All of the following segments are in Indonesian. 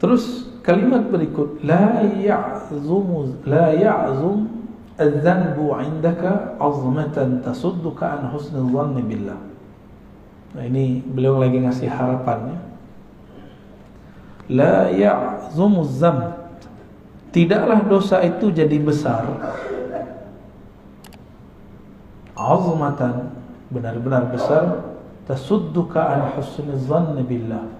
Terus kalimat berikut, la ya'zum adz-dzanbu 'indaka 'azmatan tasudduka an husnil dhanni billah. Nah, ini beliau lagi ngasih harapannya. La ya'zumu dzamb, tidaklah dosa itu jadi besar. 'azmatan, benar-benar besar, tasudduka an husnil dhanni billah.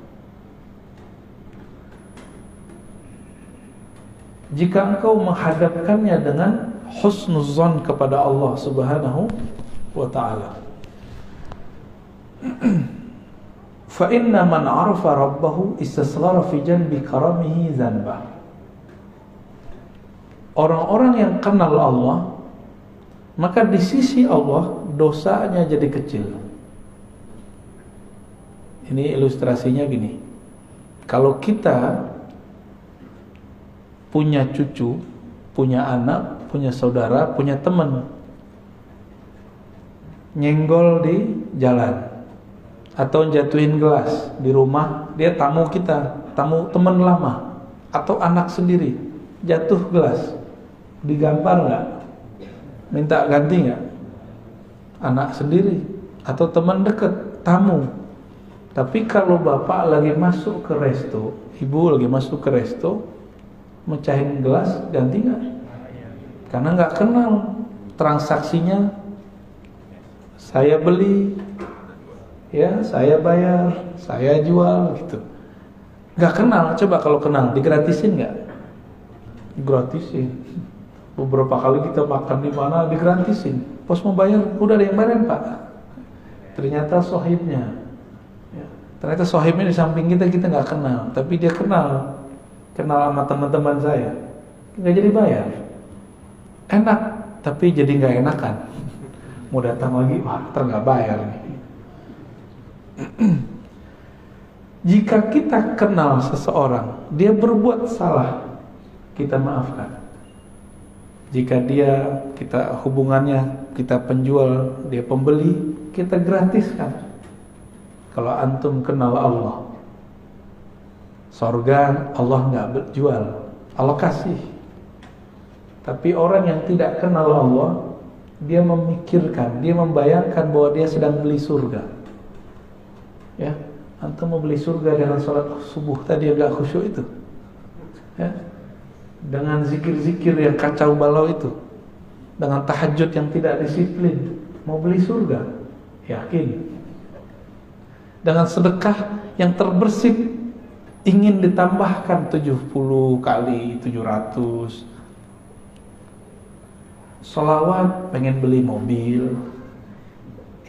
Jika engkau menghadapkannya dengan husnuzan kepada Allah Subhanahu wa ta'ala. Fa inna man 'arafa rabbahu istasghara fi janbi karamihi dzanbah. Orang-orang yang kenal Allah, maka di sisi Allah dosanya jadi kecil. Ini ilustrasinya gini. Kalau kita punya cucu, punya anak, punya saudara, punya teman, nyenggol di jalan atau jatuhin gelas di rumah, dia tamu kita, tamu teman lama atau anak sendiri, jatuh gelas, digampar nggak? Minta ganti nggak? Anak sendiri atau teman dekat, tamu. Tapi kalau bapak lagi masuk ke resto, ibu lagi masuk ke resto, mecahin gelas, ganti nggak? Karena nggak kenal transaksinya. Saya beli, ya saya bayar, saya jual, gitu. Nggak kenal. Coba kalau kenal, digratisin nggak? Gratisin. Beberapa kali kita makan di mana digratisin. Pos mau bayar, udah ada yang bayarin pak. Ternyata sohibnya, ya. Ternyata sohibnya di samping kita nggak kenal, tapi dia kenal sama teman-teman saya, nggak jadi bayar, enak, tapi jadi nggak enakan. Mau datang lagi, wah nggak bayar nih. Jika kita kenal seseorang, dia berbuat salah, kita maafkan. Jika kita hubungannya, kita penjual, dia pembeli, kita gratiskan. Kalau antum kenal Allah, sorga Allah nggak berjual, Allah kasih. Tapi orang yang tidak kenal Allah, dia memikirkan, dia membayangkan bahwa dia sedang beli surga. Ya, antum mau beli surga dengan sholat subuh tadi yang nggak khusyuk itu, ya, dengan zikir-zikir yang kacau balau itu, dengan tahajud yang tidak disiplin, mau beli surga, yakin. Dengan sedekah yang terbersih, ingin ditambahkan 70 kali 700. Sholawat pengen beli mobil.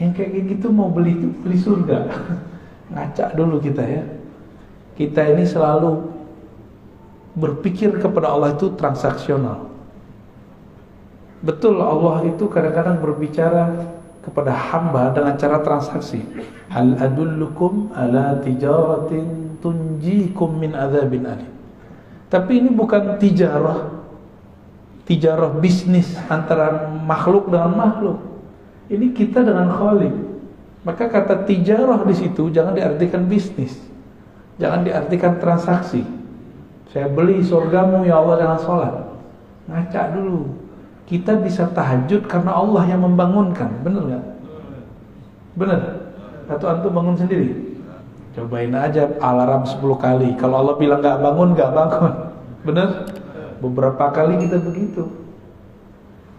Yang kayak gitu mau beli surga. Ngaca dulu kita ya. Kita ini selalu berpikir kepada Allah itu transaksional. Betul, Allah itu kadang-kadang berbicara kepada hamba dengan cara transaksi. Hal adullukum ala tijaratin tunjikum min adzabin alim. Tapi ini bukan tijarah bisnis antara makhluk dengan makhluk. Ini kita dengan Khalik. Maka kata tijarah di situ jangan diartikan bisnis, jangan diartikan transaksi. Saya beli surgamu ya Allah dengan sholat. Ngaca dulu. Kita bisa tahajud karena Allah yang membangunkan, benar nggak? Benar. Atau antum bangun sendiri? Cobain aja alarm 10 kali. Kalau Allah bilang nggak bangun, benar? Beberapa kali kita begitu.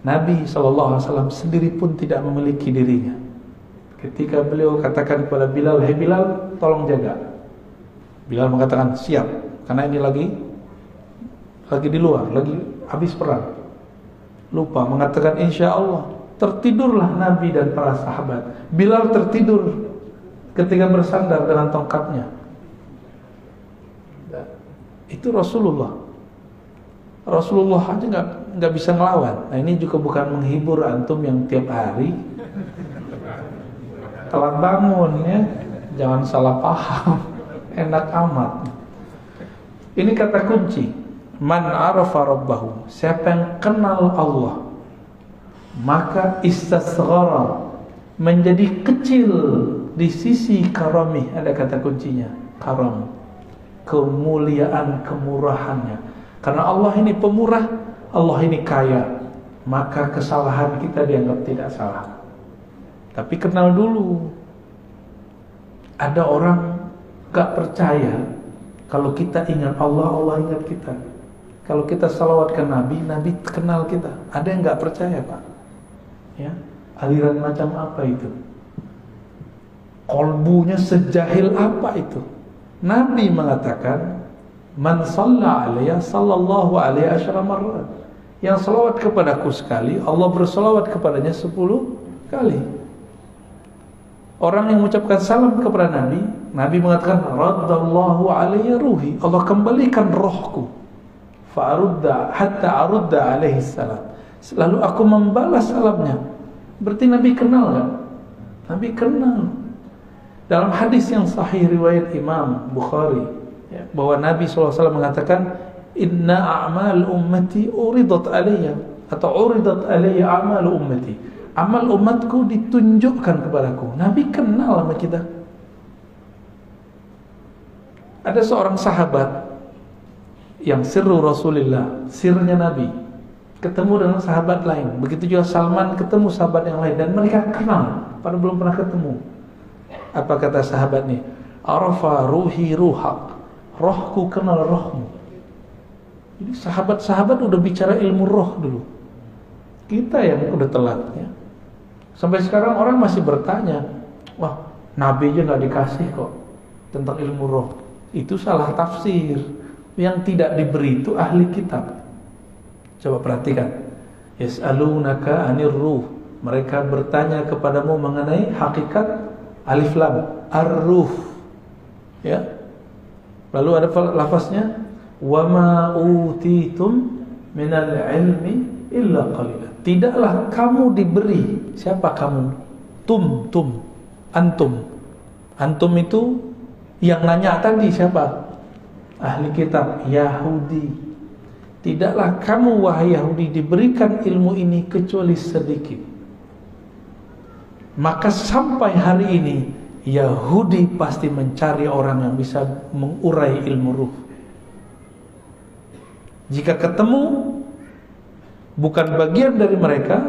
Nabi SAW sendiri pun tidak memiliki dirinya. Ketika beliau katakan kepada Bilal, "Hei Bilal, tolong jaga." Bilal mengatakan, "Siap." Karena ini lagi di luar, lagi habis perang. Lupa mengatakan insya Allah. Tertidurlah Nabi dan para sahabat. Bilal tertidur ketika bersandar dengan tongkatnya. Itu Rasulullah aja nggak bisa ngelawan. Nah ini juga bukan menghibur antum yang tiap hari telat bangun ya. Jangan salah paham. Enak amat. Ini kata kunci. Man arafa rabbahu, siapa yang kenal Allah, maka istasghara, menjadi kecil di sisi karami. Ada kata kuncinya, karam. kemuliaan kemurahannya. Karena Allah ini pemurah, Allah ini kaya, maka kesalahan kita dianggap tidak salah. Tapi kenal dulu, ada orang gak percaya kalau kita ingat Allah, Allah ingat kita. Kalau kita salawat ke Nabi, Nabi kenal kita. Ada yang gak percaya, Pak. Ya, aliran macam apa itu? Kolbunya sejahil apa itu? Nabi mengatakan, man shalla alayya sallallahu alaihi asyara marrat. Yang salawat kepadaku sekali, Allah bersalawat kepadanya 10 kali. Orang yang mengucapkan salam kepada Nabi, Nabi mengatakan, raddallahu alayya ruhi. Allah kembalikan rohku. Fa'arudda hatta arudda alaihi salam. Lalu aku membalas salamnya. Berarti Nabi kenal kan? Nabi kenal. Dalam hadis yang sahih riwayat Imam Bukhari, ya, bahwa Nabi SAW mengatakan, inna a'mal ummati uridat alayya, atau uridat alayya a'mal ummati. Amal umatku ditunjukkan kepadaku. Nabi kenal sama kita. Ada seorang sahabat yang sirru Rasulullah, sirnya Nabi, ketemu dengan sahabat lain. Begitu juga Salman ketemu sahabat yang lain, dan mereka kenal, padahal belum pernah ketemu. Apa kata sahabat nih? Arafa ruhi ruhak, rohku kenal rohmu. Jadi sahabat-sahabat udah bicara ilmu roh dulu. Kita yang udah telat ya. Sampai sekarang orang masih bertanya, wah Nabi aja gak dikasih kok tentang ilmu roh. Itu salah tafsir. Yang tidak diberi itu ahli kitab. Coba perhatikan. Yas'alunaka anir ruh. Mereka bertanya kepadamu mengenai hakikat alif lam ar-ruh. Ya. Lalu ada lafaznya wa ma utitum minal ilmi illa qalila. Tidaklah kamu diberi. Siapa kamu? Antum. Antum itu yang nanya tadi siapa? Ahli kitab Yahudi. Tidaklah kamu wahai Yahudi diberikan ilmu ini kecuali sedikit. Maka sampai hari ini Yahudi pasti mencari orang yang bisa mengurai ilmu ruh. Jika ketemu bukan bagian dari mereka,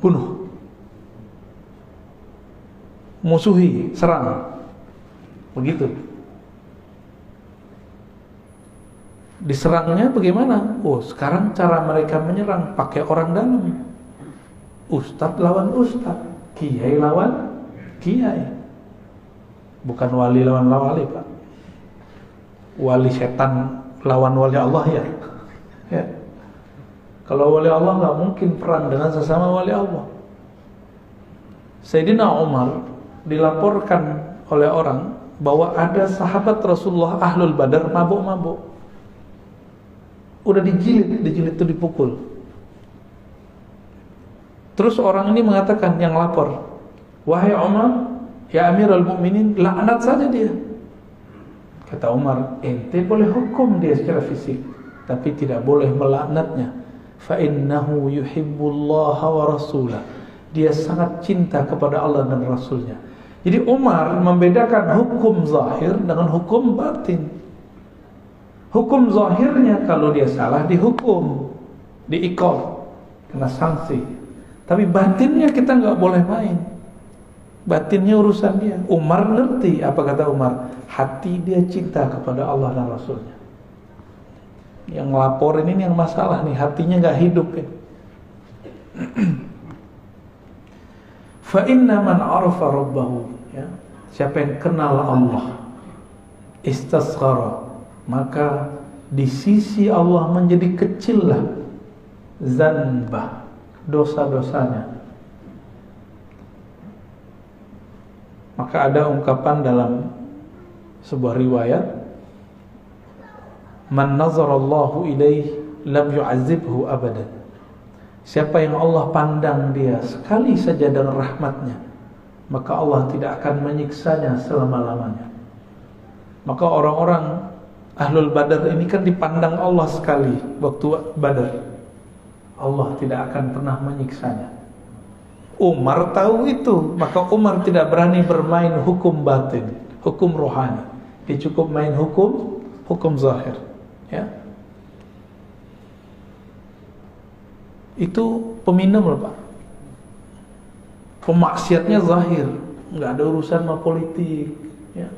bunuh, musuhi, serang. Begitu. Diserangnya bagaimana? Oh, sekarang cara mereka menyerang pakai orang dalam. Ustadz lawan ustadz, kiai lawan kiai. Bukan wali lawan wali, Pak. Wali setan lawan wali Allah ya. Ya. Kalau wali Allah nggak mungkin perang dengan sesama wali Allah. Sayyidina Umar dilaporkan oleh orang bahwa ada sahabat Rasulullah Ahlul Badar mabuk-mabuk. Udah dijilid itu dipukul. Terus orang ini mengatakan, yang lapor, wahai Umar, ya Amirul Mukminin, laknat saja dia. Kata Umar, ente boleh hukum dia secara fisik, tapi tidak boleh melaknatnya. Fa innahu yuhibbullaha wa rasulah. Dia sangat cinta kepada Allah dan Rasulnya. Jadi Umar membedakan hukum zahir dengan hukum batin. Hukum zahirnya kalau dia salah dihukum, diiqab, kena sanksi. Tapi batinnya kita nggak boleh main. Batinnya urusan dia. Umar ngerti apa kata Umar. Hati dia cinta kepada Allah dan Rasulnya. Yang ngelaporin ini yang masalah nih, hatinya nggak hidup ya. Fa inna man arafa rabbahu, ya. Siapa yang kenal Allah, istasghara, maka di sisi Allah menjadi kecillah zanbah, dosa-dosanya. Maka ada ungkapan dalam sebuah riwayat, man nazarallahu ilaih lam yu'azibhu abadan. Siapa yang Allah pandang dia sekali saja dengan rahmatnya, maka Allah tidak akan menyiksanya selama-lamanya. Maka orang-orang Ahlul Badar ini kan dipandang Allah sekali waktu Badar. Allah tidak akan pernah menyiksanya. Umar tahu itu, maka Umar tidak berani bermain hukum batin, hukum rohani. Dia cukup main hukum hukum zahir, ya. Itu peminum loh Pak, pemaksiatnya zahir, nggak ada urusan sama politik, ya.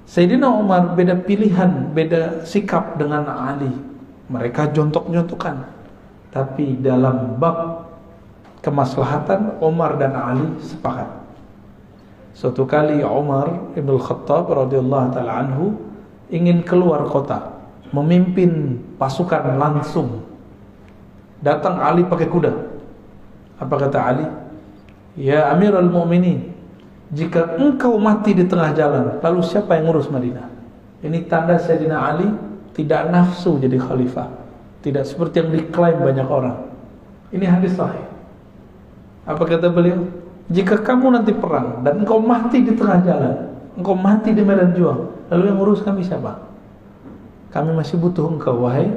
Sayyidina Umar beda pilihan, beda sikap dengan Ali. Mereka jontok-jontokan, tapi dalam bab kemaslahatan Umar dan Ali sepakat. Suatu kali Umar Ibn Khattab radhiyallahu taala anhu ingin keluar kota, memimpin pasukan langsung. Datang Ali pakai kuda. Apa kata Ali? Ya Amirul Mu'minin, jika engkau mati di tengah jalan, lalu siapa yang ngurus Madinah? Ini tanda Sayyidina Ali tidak nafsu jadi khalifah, tidak seperti yang diklaim banyak orang. Ini hadis sahih. Apa kata beliau? Jika kamu nanti perang dan engkau mati di tengah jalan, engkau mati di medan juang, lalu yang ngurus kami siapa? Kami masih butuh engkau, wahai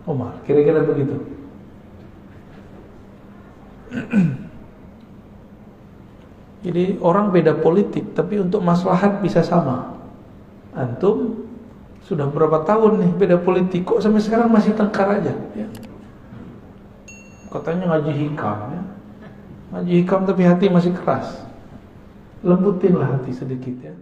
Umar. Kira-kira begitu. Jadi orang beda politik, tapi untuk maslahat bisa sama. Antum sudah berapa tahun nih beda politik, kok sampai sekarang masih tengkar aja, ya? Katanya ngaji hikam, ya? Ngaji hikam tapi hati masih keras. Lembutinlah hati sedikit, ya.